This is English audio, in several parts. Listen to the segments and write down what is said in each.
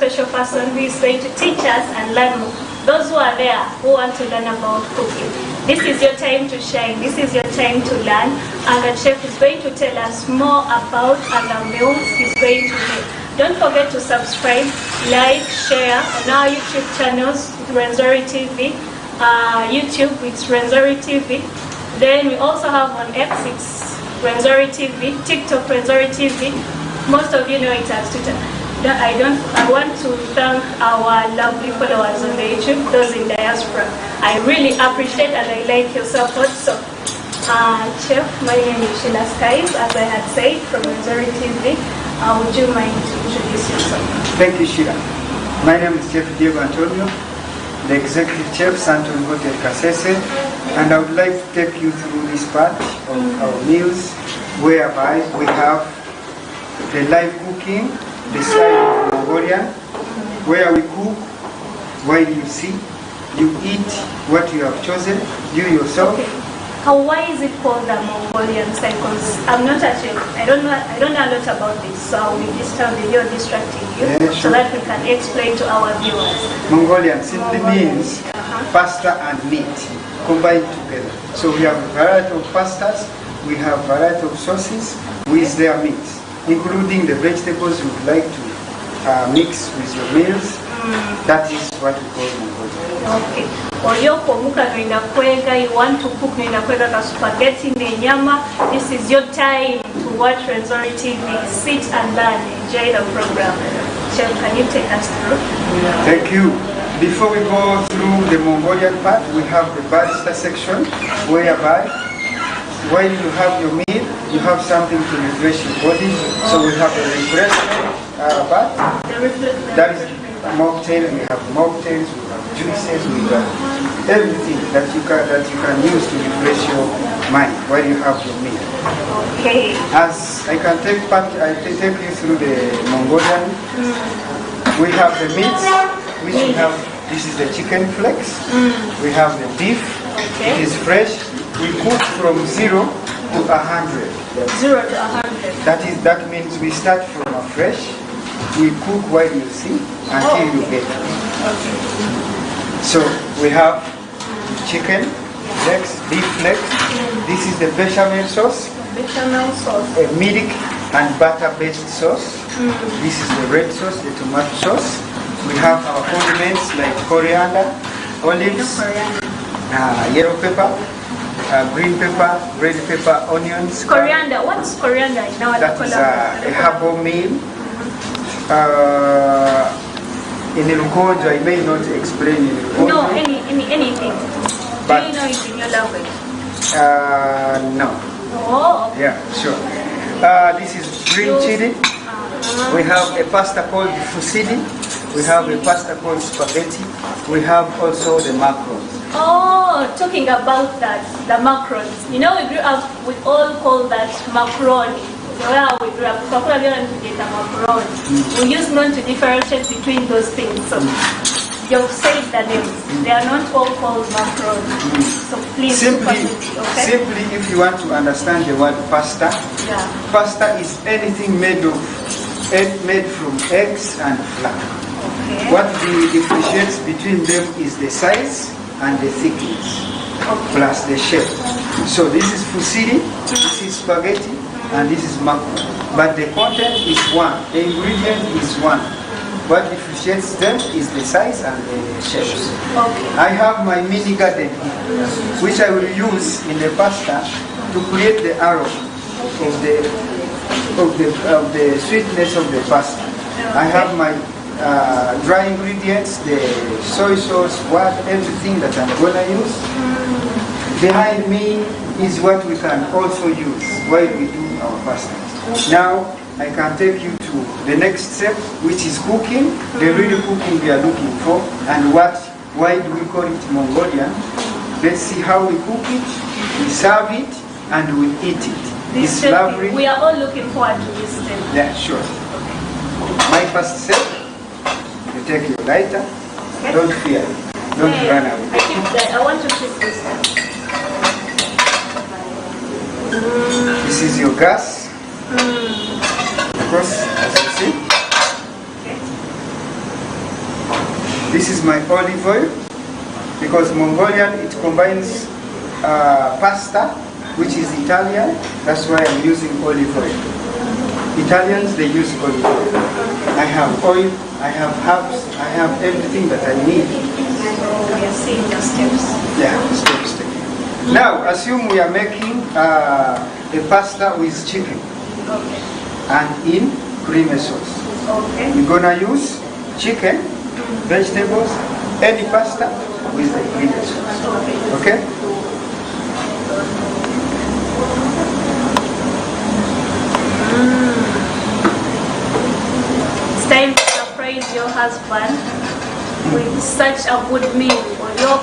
special person who is going to teach us and learn more. Those who are there who want to learn about cooking, this is your time to shine. This is your time to learn. And the chef is going to tell us more about the meals he's going to make. Don't forget to subscribe, like, share on our YouTube channels, Renzori TV, YouTube it's Renzori TV. Then we also have on X, it's Renzori TV, TikTok Renzori TV. Most of you know it as Twitter. I want to thank our lovely followers on the YouTube, those in diaspora. I really appreciate and I like your support. So, Chef, my name is Sheila Skies, as I had said, from Renzori TV. Would you mind to introduce yourself? Thank you, Sheila. My name is Chef Diego Antonio, the Executive Chef, Santon Hotel Kasese, and I would like to take you through this part of our meals, whereby we have the live cooking, the style of Mongolian, where we cook while you see, you eat what you have chosen, you yourself. Okay. Why is it called the Mongolian style? Because I'm not a chef. I don't know a lot about this, so I will this time video distracting you so that we can explain to our viewers. Mongolian simply means pasta and meat combined together. So we have a variety of pastas, we have a variety of sauces with their meats, including the vegetables you would like to mix with your meals. That is what we call Mongolian. Okay. Oyoko muka noina kwega, you want to cook noina kwega ka spaghetti nenyama. This is your time to watch Renzori TV. Sit and learn. Enjoy the program. Chef, can you take us through? Thank you. Before we go through the Mongolian part, we have the barista section, whereby when you have your meal, you have something to refresh your body. So we have a refreshment part. That is mocktail. We have mocktails, we have juices, we have everything that you can use to refresh your mind while you have your meal. Okay. As I can take you through the Mongolian. We have the meats, which we have. This is the chicken flakes. We have the beef. Okay. It is fresh. We cook from 0 to 100. 0 to 100. That means we start from a fresh. We cook while you see until you get it. Okay. So we have chicken legs, beef legs. This is the bechamel sauce. Bechamel sauce. A milk and butter-based sauce. This is the red sauce, the tomato sauce. We have our condiments like coriander, olives, yellow pepper, green pepper, red pepper, onions. Coriander. What's coriander? That is a herbal meal. In Lukonjo, I may not explain in Lukonjo. No, anything. Do you know it in your language? No. Oh. Yeah, sure. This is green chili. We have a pasta called fusilli. We have a pasta called spaghetti. We have also the macarons. Oh, talking about that, the macarons. You know, we grew up, we all call that macaroni. Where we grew up, we use not to differentiate between those things. So you've said the names. They are not all called macaroni. So please simply, okay? Simply, if you want to understand the word pasta, pasta is anything made from eggs and flour. Okay. What differentiates between them is the size and the thickness, plus the shape. So this is fusilli, this is spaghetti, and this is macaroni. But the content is one, the ingredient is one. What differentiates them is the size and the shapes. Okay. I have my mini garden here, which I will use in the pasta to create the aroma of the sweetness of the pasta. I have my dry ingredients, the soy sauce, everything that I'm gonna use. Behind me is what we can also use while we do our pasta. Now I can take you to the next step, which is cooking, the real cooking we are looking for, and why do we call it Mongolian. Let's see how we cook it, we serve it, and we eat it. It's lovely. We are all looking forward to this step. Yeah, sure. My first step, you take your lighter, don't fear, don't run away. I want to keep this one. This is your gas. Of course, as you see. Okay. This is my olive oil, because Mongolian, it combines pasta, which is Italian. That's why I'm using olive oil. Italians, they use olive oil. I have oil, I have herbs, I have everything that I need. So we are seeing the steps. Yeah, step. Now, assume we are making a pasta with chicken. Okay. And in creamy sauce. Okay. We're gonna use chicken, vegetables, any pasta with the creamy sauce. Okay? It's time to surprise your husband with such a good meal. Or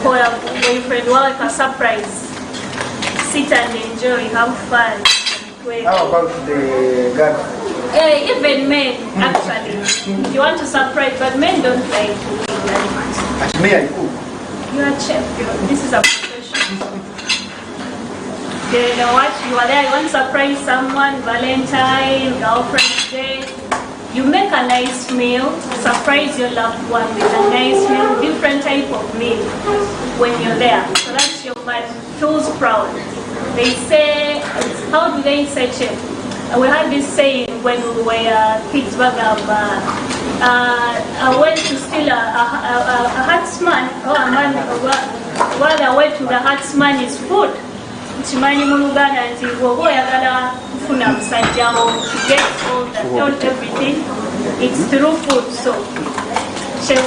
for a boyfriend, like a surprise. Sit and enjoy, have fun. How about the girlfriend? Even men, actually. If you want to surprise, but men don't like to eat that much. At me, I cook. You're a chef. This is a profession. Then what? You are there, you want to surprise someone, Valentine, girlfriend's day. You make a nice meal, surprise your loved one with a nice meal, different type of meal when you're there. So that's your man feels proud. They say, how do they say it? We had this saying when we were kids back up. I went to steal a huntsman, or a man, while I went to the huntsman is food. Chimanyi mu Luganda nti bw'oba oyagala kufuna musajjawo to get all everything, it's through food. So, chef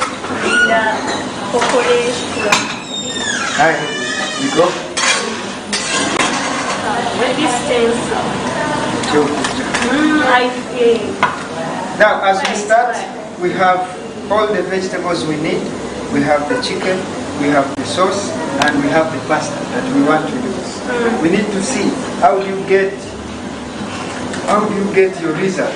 Thukole. Hi, you go. When this tastes, I feel. Now, as we start, we have all the vegetables we need. We have the chicken, we have the sauce, and we have the pasta that we want to use. We need to see how do you get your result.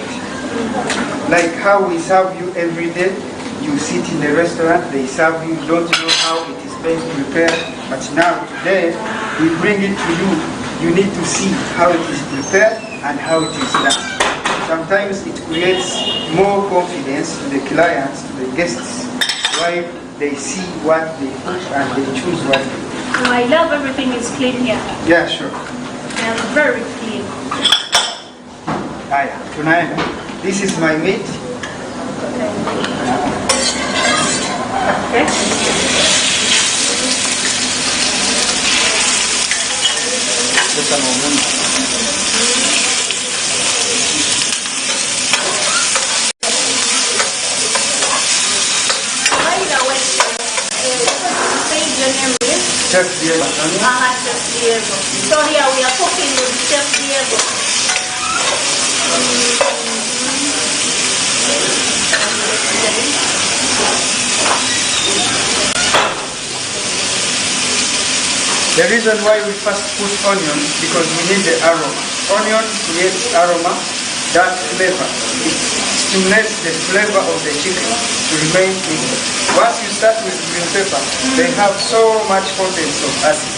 Like how we serve you every day. You sit in the restaurant, they serve you, you don't know how it is being prepared. But now today, we bring it to you. You need to see how it is prepared and how it is done. Sometimes it creates more confidence to the clients, to the guests, while they see what they cook and they choose what they do. I love everything is clean here. Yeah, sure. They are very clean. Tunaenda. This is my meat. Okay. Chef Diego. Chef Diego. So here we are cooking with Chef Diego. The reason why we first put onions because we need the aroma. Onion creates aroma, that flavor. It stimulates the flavor of the chicken to remain in. Once you start with green pepper, they have so much content of acid.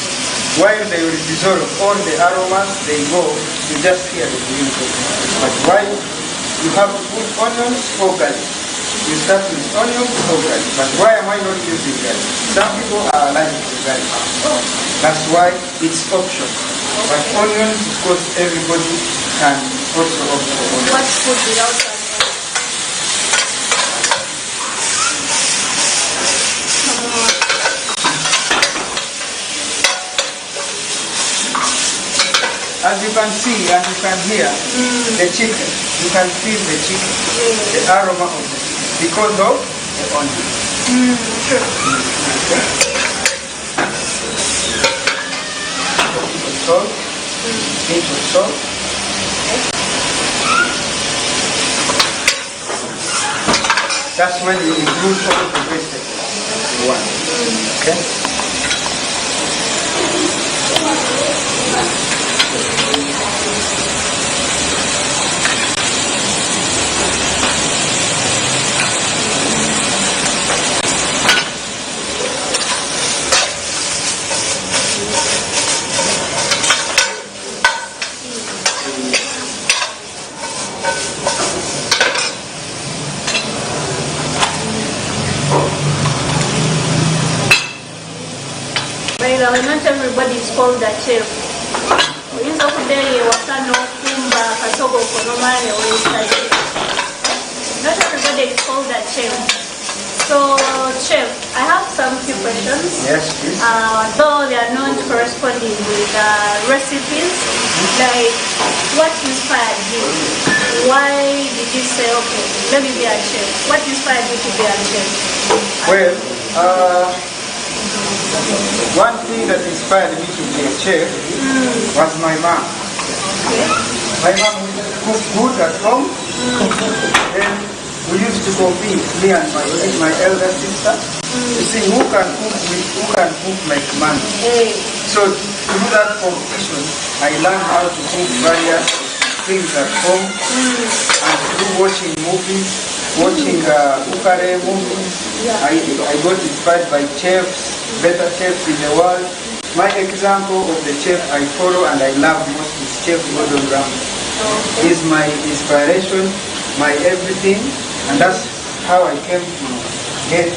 While they will dissolve all the aromas, they go, you just hear the green pepper. But why you have to put onions or garlic? You start with onions or garlic. But why am I not using garlic? Some people are allergic to garlic. That's why it's optional. But onions, of course, everybody can also opt for onions. What's food without onions? As you can see, as you can hear, the chicken, you can feel the chicken, the aroma of the chicken, because of the onion. Sure. Okay. Salt, pinch of salt. That's when you include all the vegetables in one. Okay. Well, not everybody is called a chef. Oyinza okuddayo ewaka n'okumba akatogo konomane oyinza. Not everybody is called a chef. So, chef, I have some few questions. Yes, please. Though they are not corresponding with recipes, like what inspired you? Why did you say, okay, let me be a chef? What inspired you to be a chef? Well, one thing that inspired me to be a chef was my mom. Okay. My mom would cook food at home, and we used to compete, me and my elder sister, to see who can cook like mommy. Hey. So through that competition, I learned how to cook various things at home, and through watching movies, watching Thukole movies, I got inspired by chefs, better chefs in the world. My example of the chef I follow and I love most is Chef Gordon Ramsay. He's my inspiration, my everything, and that's how I came to get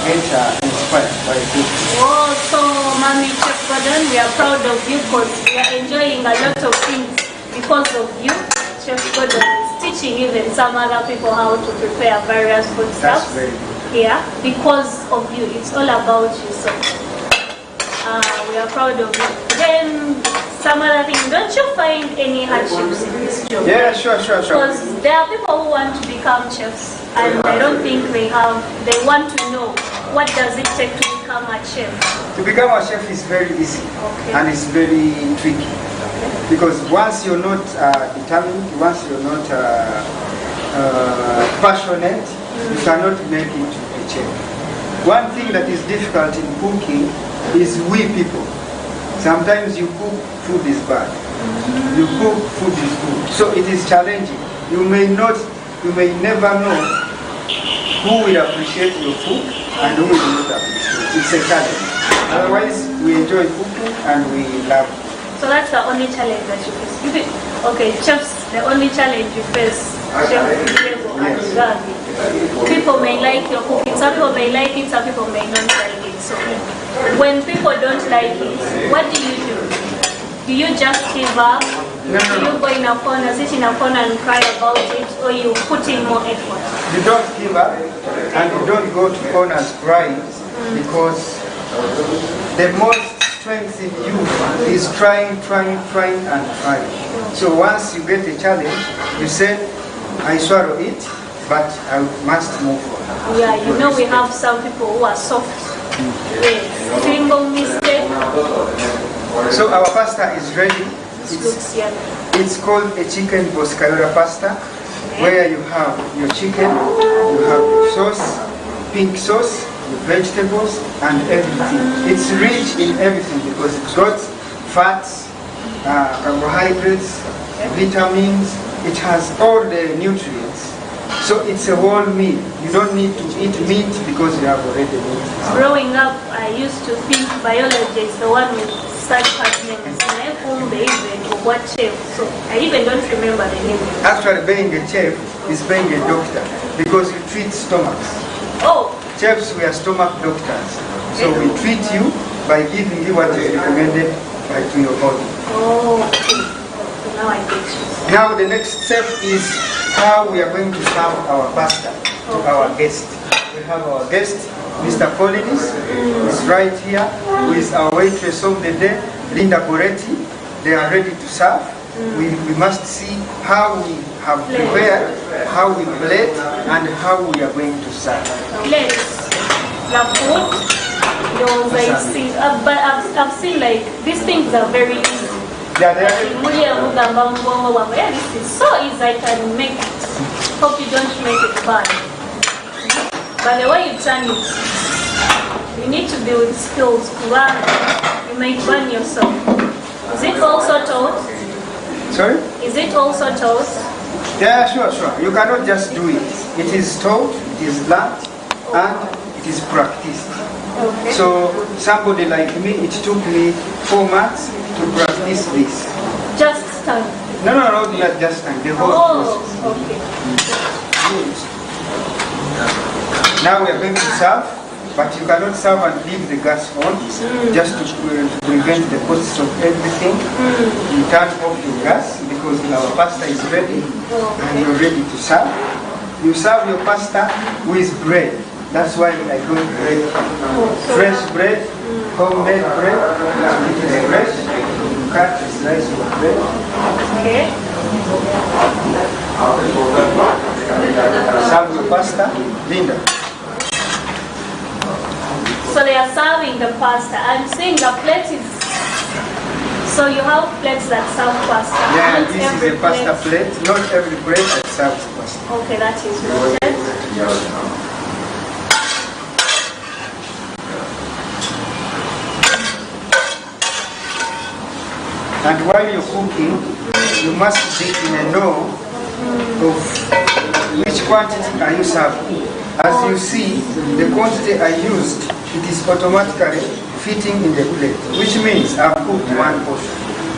inspired by cooking. Oh, so Mommy Chef Gordon, we are proud of you because we are enjoying a lot of things because of you. Chef Gordon is teaching even some other people how to prepare various food That's stuff. very good. Yeah, because of you. It's all about you. So we are proud of you. Then some other thing. Don't you find any hardships in this job? Yeah, sure. Because there are people who want to become chefs and I don't think they want to know what does it take to become a chef. To become a chef is very easy, and it's very tricky. Because once you're not determined, once you're not passionate, you cannot make it to a chef. One thing that is difficult in cooking is we people. Sometimes you cook, food is bad. You cook, food is good. So it is challenging. You may never know who will appreciate your food and who will not appreciate. It's a challenge. Otherwise, we enjoy cooking and we love it. So that's the only challenge that you face. Okay, chefs, the only challenge you face, chef level and Gavi. People may like your cooking, some people may like it, some people may not like it. So when people don't like it, what do? Do you just give up? No. Do you go in a corner, sit in a corner and cry about it, or you put in more effort? You don't give up and you don't go to corners crying because the most strength in you is trying. So once you get a challenge, you say, I swallow it, but I must move on. Yeah, you know we have some people who are soft. Single mistake. So our pasta is ready. It's called a chicken boscaiola pasta, where you have your chicken, you have your sauce, pink sauce, your vegetables, and everything. It's rich in everything because it's got fats, carbohydrates, vitamins. It has all the nutrients. So it's a whole meal. You don't need to eat meat because you have already meat. Growing up, I used to think biology is the one with such hard names. What chef? So I even don't remember the name. Actually, being a chef is being a doctor because you treat stomachs. Oh. Chefs, we are stomach doctors. So we treat you by giving you what is recommended to your body. Oh, okay. So now I get you. Now the next step is how we are going to serve our pasta to our guest. We have our guest, Mr. Collins, is right here, who is our waitress of the day, Linda Coretti. They are ready to serve. We must see how we have prepared, how we plate, and how we are going to serve. Let's the food. Those I see, but I've seen like these things are very easy. This is so easy. I can make it. Hope you don't make it bad. But the way you turn it, you need to be with skills. You may burn yourself. Is it also toast? Sorry? Is it also toast? Yeah, sure. You cannot just do it. It is taught, it is learned, and it is practiced. Okay. So somebody like me, it took me 4 months to practice this. Just time? No, not just time. The whole process. Okay. Now we are going to serve. but you cannot serve and leave the gas on, just to prevent the costs of everything. You turn off the gas because our pasta is ready and you're ready to serve. You serve your pasta with bread. That's why I call it bread. Fresh bread, homemade bread. It is fresh. You cut a slice of bread. Okay. Serve your pasta. Linda. So they are serving the pasta. I'm seeing the plate is. So you have plates that serve pasta. Yeah, Not this every is a pasta plate. Not every plate that serves pasta. Okay, that is noted. And while you're cooking, you must be in a know of which quantity are you serving. As you see, the quantity I used, it is automatically fitting in the plate, which means I've cooked one portion.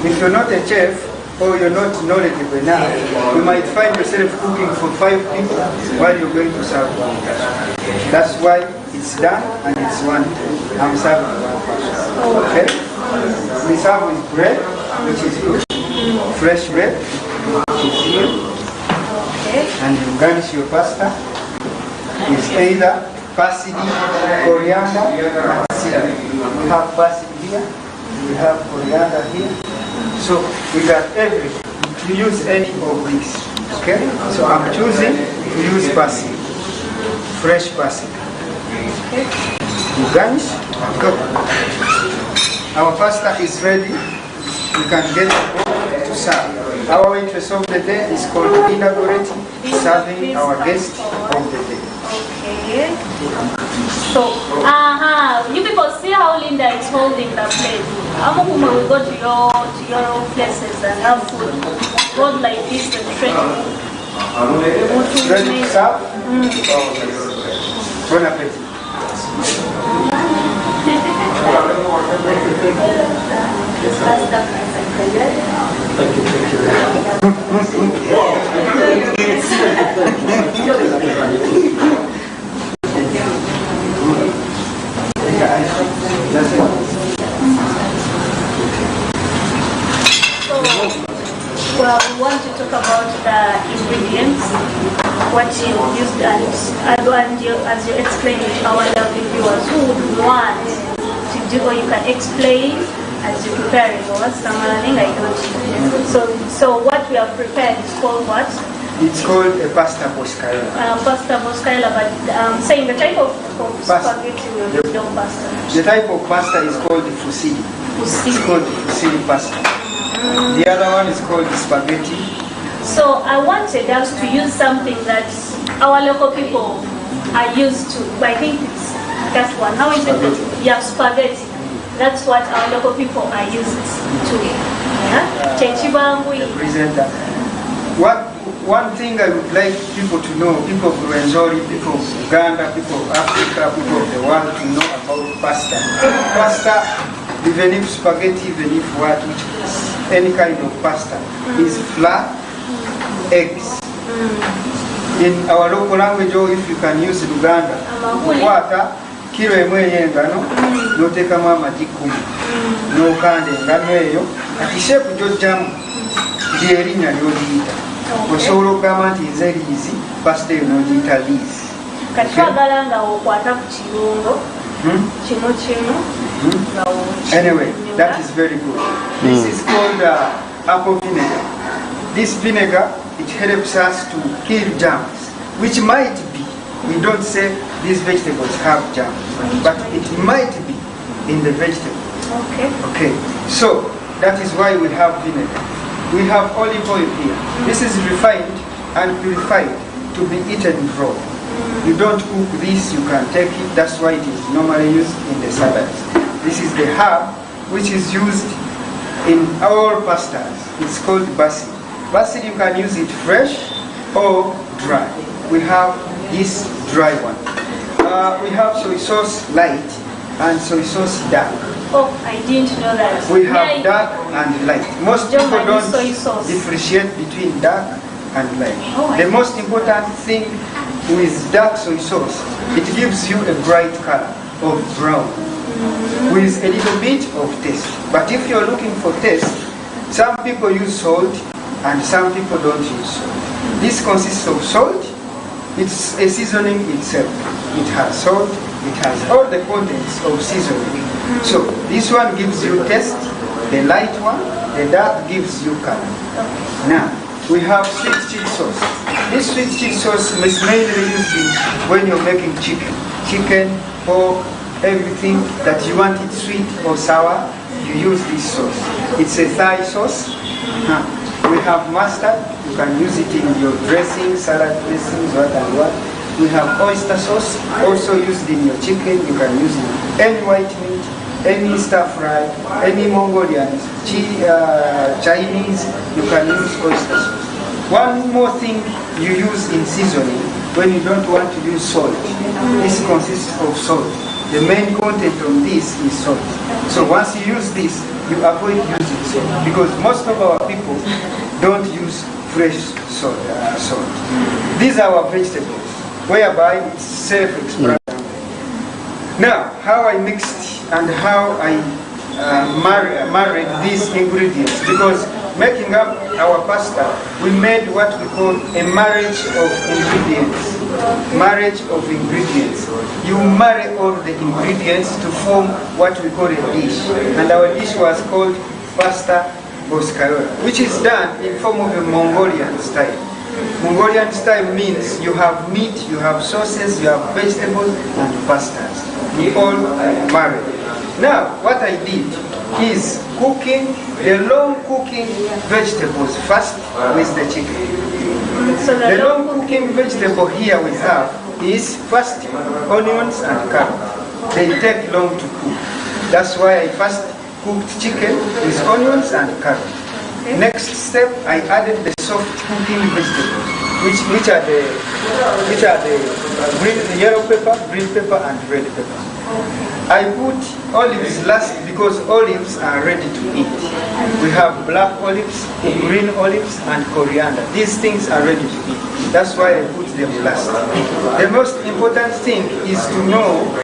If you're not a chef or you're not knowledgeable enough, you might find yourself cooking for 5 people while you're going to serve one person. That's why it's done and it's one. I'm serving one person. Okay? We serve with bread, which is good. Fresh bread, which is here. Okay. And you garnish your pasta with either parsley, coriander, and celery. We have parsley here, we have coriander here. So we got everything. You use any of these. Okay? So I'm choosing to use parsley. Fresh parsley. You garnish, go. Our pasta is ready. You can get to serve. Our waitress of the day is called Linda Goretti, serving our guest of the day. Okay. So, you people see how Linda is holding the plate. How many will go to your places and have food? Hold like this and training. Ready to serve? Bon appetit. Well, we want to talk about the ingredients, what you used, and as you explained to our lovely viewers who would want to do, or you can explain as you prepare it, or something I don't. So what we have prepared is called what? It's called a pasta boscaiola. Pasta boscaiola, but saying the type of spaghetti we use, no pasta. The type of pasta is called the fusilli. It's called the fusilli pasta. The other one is called the spaghetti. So I wanted us to use something that our local people are used to. I think it's that one. How is it? Yeah, spaghetti. That's what our local people are used to. Yeah. The presenter. One thing I would like people to know, people of Rwenzori, people of Uganda, people of Africa, people of the world to know about pasta. Pasta, even if spaghetti, even if what, which is any kind of pasta, is flour, eggs. In our local language, or if you can use Luganda, water, kilo emwe y'engano, n'oteekamu amagi 10, n'okanda engano eyo, kati shepu gy'oggyamu ly'erinnya ly'oliyita. Osobola okugamba nti nze liizi, pasta eyo n'ogiyita liizi. Kati twagala nga okwata ku kirungo kimu kimu. Anyway, that is very good. This is called apple vinegar. This vinegar, it helps us to kill germs, which might be, we don't say these vegetables have germs, but it might be in the vegetable. Okay. So that is why we have vinegar. We have olive oil here. This is refined and purified to be eaten raw. You don't cook this, you can take it. That's why it is normally used in the salads. This is the herb which is used in all pastas. It's called basil. Basil, you can use it fresh or dry. We have this dry one. We have soy sauce light and soy sauce dark. Oh, I didn't know that. We have dark and light. Most people don't soy sauce. differentiate between dark and light. Oh, the most important thing with dark soy sauce, it gives you a bright color. of brown with a little bit of taste. But if you're looking for taste, some people use salt and some people don't use salt. This consists of salt. It's a seasoning itself. It has salt. It has all the contents of seasoning. So this one gives you taste. The light one, the dark gives you color. Now we have sweet chili sauce. This sweet chili sauce is mainly used when you're making chicken, pork, everything that you want it sweet or sour. You use this sauce. It's a Thai sauce. We have mustard. You can use it in your dressing, salad dressings, what and what. We have oyster sauce, also used in your chicken. You can use it in any white meat, any stir fry, any Mongolian, Chinese. You can use oyster sauce. One more thing you use in seasoning when you don't want to use salt. This consists of salt. The main content of this is salt. So once you use this, you avoid using salt because most of our people don't use fresh salt. These are our vegetables, whereby it's self-explanatory. Now, how I mixed and how I married these ingredients, because making up our pasta, we made what we call a marriage of ingredients. Marriage of ingredients. You marry all the ingredients to form what we call a dish. And our dish was called pasta boscaiola, which is done in form of a Mongolian style. Mongolian style means you have meat, you have sauces, you have vegetables, and pastas. We all marry. Now, what I did is cooking the long cooking vegetables first with the chicken. So the long cooking vegetable here we have is first onions and carrot. They take long to cook. That's why I first cooked chicken with onions and carrot. Okay. Next step, I added the soft cooking vegetables, which are the green, yellow pepper, green pepper, and red pepper. I put olives last because olives are ready to eat. We have black olives, green olives, and coriander. These things are ready to eat. That's why I put them last. The most important thing is to know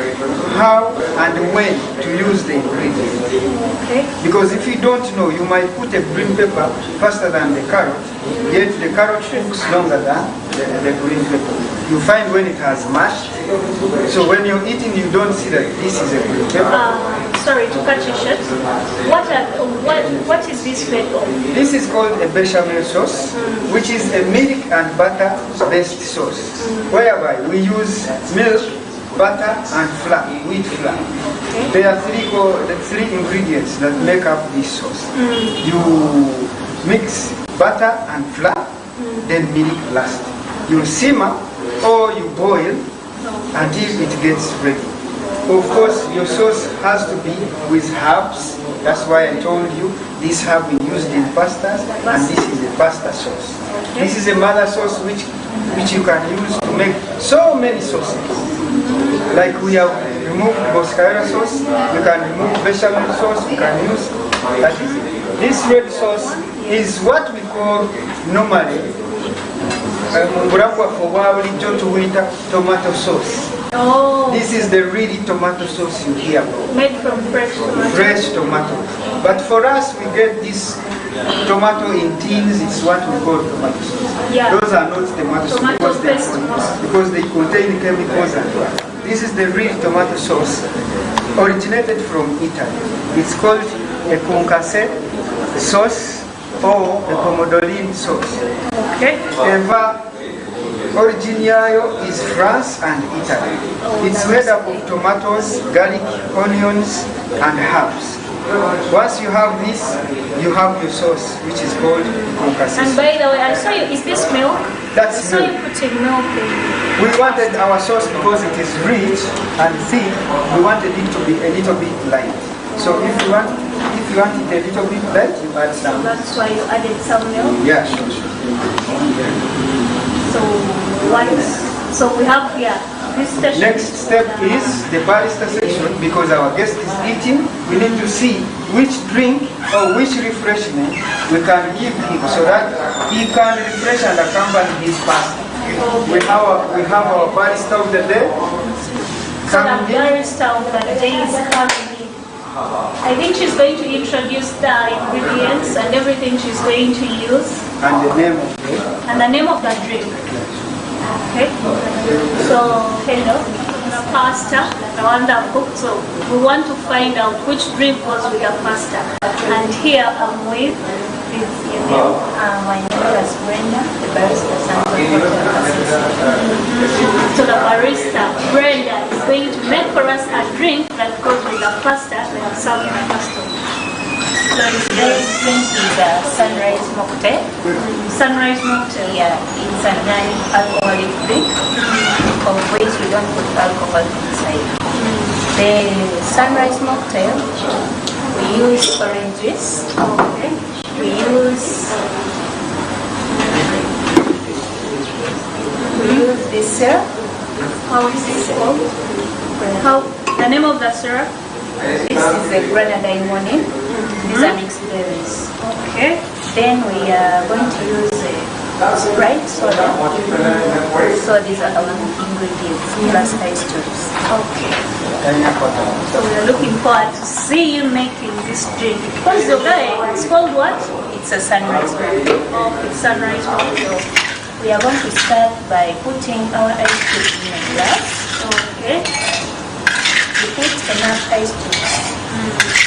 how and when to use the ingredients. Okay. Because if you don't know, you might put a green pepper faster than the carrot, yet the carrot cooks longer than the green pepper. You find when it has mashed, so when you're eating, you don't see that this is a green pepper. Sorry to cut you short. What is this made of? This is called a bechamel sauce, which is a milk and butter based sauce, whereby we use milk, butter, and flour, wheat flour. Okay. There are three ingredients that make up this sauce. You mix butter and flour, then milk last. You simmer or you boil until it gets ready. Of course, your sauce has to be with herbs. That's why I told you this herb we used in pastas, and this is the pasta sauce. Okay. This is a mother sauce which you can use to make so many sauces. Like we have removed boscaiola sauce, we can remove bechamel sauce, we can use that is it. This red sauce is what we call normally tomato sauce. Oh. This is the really tomato sauce you hear about. Made from fresh tomato. Fresh tomato. But for us, we get this tomato in tins. It's what we call tomato sauce. Yeah. Those are not tomato sauce because they contain chemicals and what. This is the real tomato sauce, originated from Italy. It's called a concasse sauce or a pomodorine sauce. Okay. Originario is France and Italy. It's made up of tomatoes, garlic, onions, and herbs. Once you have this, you have your sauce, which is called concasse. And by the way, I saw you, is this milk? That's milk. I saw you putting milk in. We wanted our sauce because it is rich and thick. We wanted it to be a little bit light. So if you want it a little bit light, you add some. So that's why you added some milk? Yeah, sure. So we have here this station. Next step is the barista section. Because our guest is eating, we need to see which drink or which refreshment we can give him so that he can refresh and accompany his pasta. We have our barista over there. So the barista of the day is coming in. I think she's going to introduce the ingredients and everything she's going to use. And the name of it. And the name of the drink. Okay. So, hello. The pasta, the one that cooked. So we want to find out which drink goes with the pasta. And here I'm with this, my name is Brenda, the barista. So the barista, Brenda, is going to make for us a drink that goes with the pasta that I'm serving the customer. So today's drink is a sunrise mocktail. Sunrise mocktail. Yeah, it's a non-alcoholic drink, of which we don't put alcohol inside. The sunrise mocktail, we use orange juice. Okay. We use this syrup. How is this called? How, the name of the syrup? This is the grenadine morning. These are mixed berries. Okay. Then we are going to use Sprite soda. So these are our ingredients plus ice cubes. Okay. So we are looking forward to see you making this drink. What's your guy? It's called what? It's a sunrise drink. Okay, sunrise mocktail. We are going to start by putting our ice cubes in a glass. Okay. We put enough ice cubes.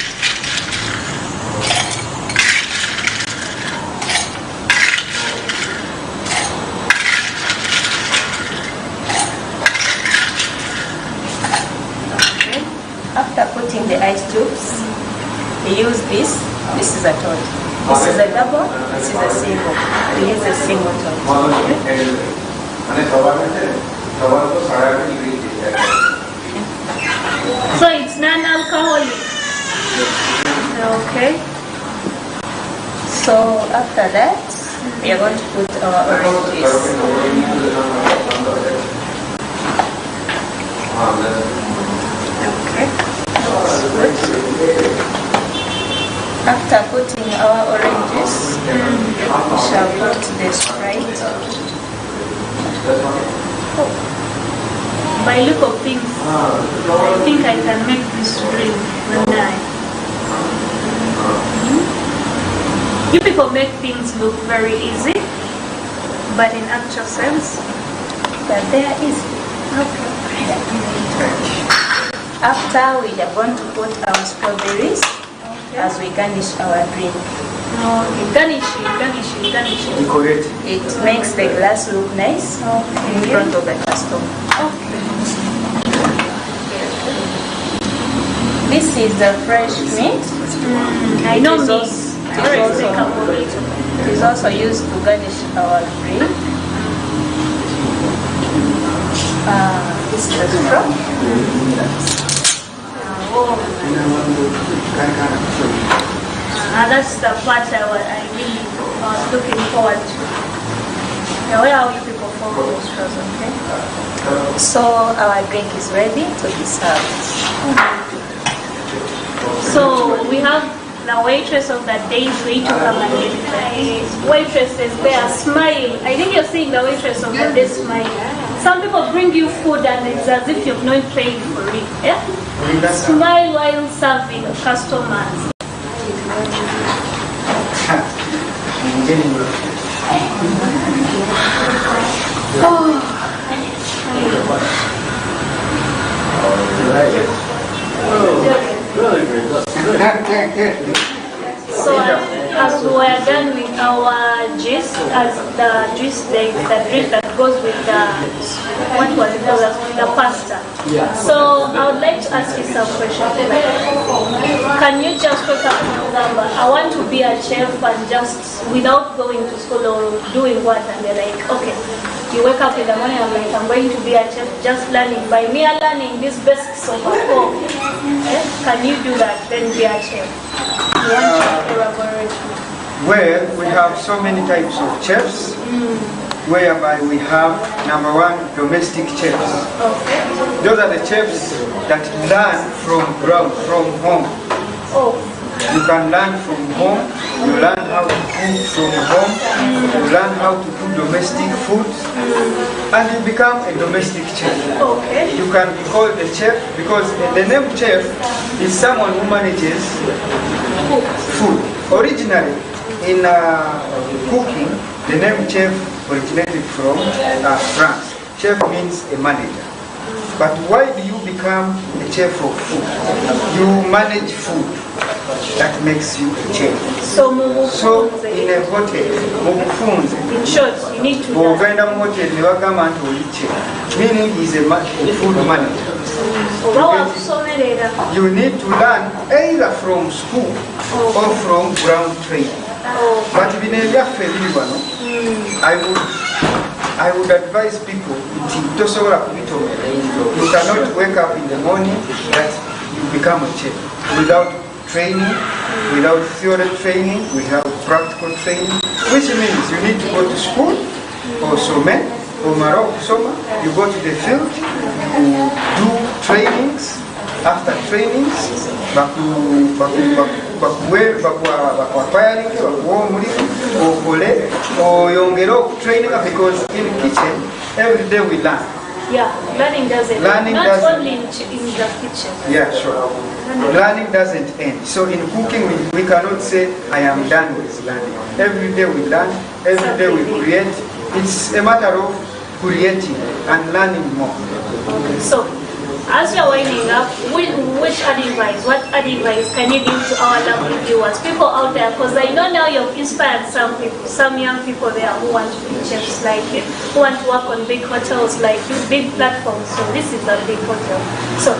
After putting the ice cubes, we use this. This is a tot. This is a double. This is a single. We use a single tot. So it's non-alcoholic. Okay. So after that, we are going to put our orange juice. Okay. After putting our orange juice, we shall put the Sprite. By look of things, I think I can make this drink one night. You people make things look very easy, but in actual sense, But they are easy. okay. After we are going to put our strawberries as we garnish our drink. Okay, garnish. Decorate. It makes the glass look nice in front of the customer. Okay. This is the fresh meat. I know It is me. also- I always take a burrito. It is also used to garnish our drink. This is the straw. That's the part I really was looking forward to. Yeah, where are you people follow those straws, okay? So our drink is ready to be served. So we have the waitress of the day is going to come and get the waitresses there, smile. I think you're seeing the waitress of the day smile. Some people bring you food and it's as if you've not paid for it. Yeah? Smile while serving customers. So as we are done with our juice, as the juice, the drink that goes with the, what was it called, the pasta. So I would like to ask you some questions. Can you just wake up an example? I want to be a chef and just without going to school or doing what, and they're like, okay, you wake up in the morning, I'm like, I'm going to be a chef, just learning. By me learning these basics of a home, can you do that, then be a chef? You want to elaborate? Well, we have so many types of chefs, whereby we have number one, domestic chefs. Okay. Those are the chefs that learn from ground, from home. Oh, You can learn from home. You learn how to cook from home. You learn how to do domestic food. And you become a domestic chef. Okay. You can be called a chef because the name chef is someone who manages food. Originally, in cooking, the name chef originated from France. Chef means a manager. But why do you become a chef of food? You manage food. That makes you a chef. So in a hotel, in short, you need to learn. Meaning he's a food manager. You need to learn either from school or from ground training. But I would advise people to you cannot wake up in the morning that you become a chef without training, without theory training, without practical training, which means you need to go to school or Somen or Morocco Soma. You go to the field, you do trainings. After trainings, because in kitchen every day we learn. Yeah, learning doesn't end. Not only in the kitchen. Yeah, sure. Learning doesn't end. So in cooking, we cannot say, I am done with learning. Every day we learn, every day we create. It's a matter of creating and learning more. So, as we are winding up, what advice can you give to our lovely viewers, people out there? Because I know now you've inspired some people, some young people there who want to be chefs like you, who want to work on big hotels like you, big platforms. So this is a big hotel. So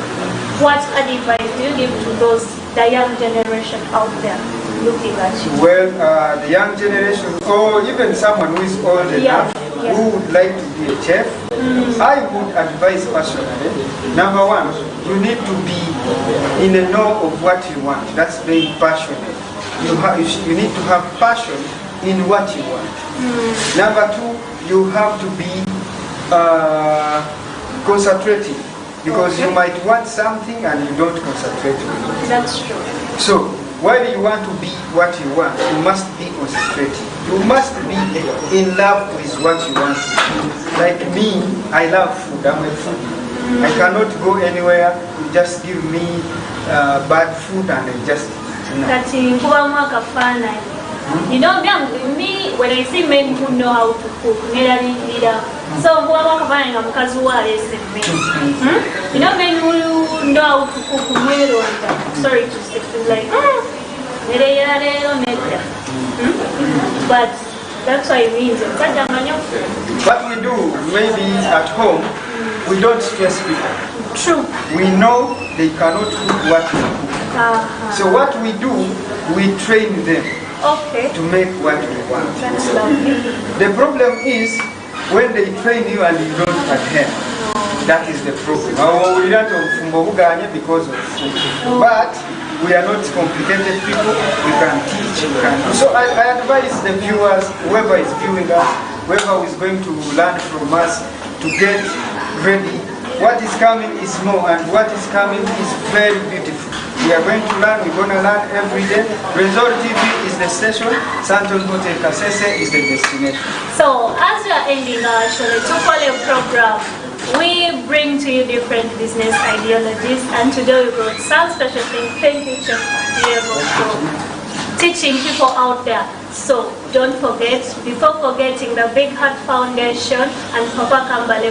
what advice do you give to the young generation out there looking at you? Well, the young generation, or even someone who is old enough, who would like to be a chef, I would advise personally, number one, you need to be in the know of what you want. That's being passionate. You need to have passion in what you want. Number two, you have to be concentrating, because you might want something and you don't concentrate on it. That's true. So, while you want to be what you want, you must be concentrating. You must be in love with what you want to do. Like me, I love food. I'm a foodie. I cannot go anywhere. You just give me bad food and I just... You know, me, when I see men who know how to cook, so you know, men who know how to cook, sorry to say, like, but that's what it means. What we do, maybe at home, we don't stress people. True. We know they cannot cook what we cook. So what we do, we train them to make what we want. That's lovely. The problem is when they train you and you don't adhere. That is the problem. We don't because of food. But we are not complicated people. We can teach. So I advise the viewers, whoever is viewing us, whoever is going to learn from us, to get ready. What is coming is more, and what is coming is very beautiful. We are going to learn. We're going to learn every day. Resort TV is the station. Santon Hotel Kasese is the destination. So as we are ending our show, the Thukole program, we bring to you different business ideologies, and today we brought some special things. Thank you, Chef Diego, for teaching people out there. So don't forget, before forgetting, the Big Heart Foundation and Papa Kambale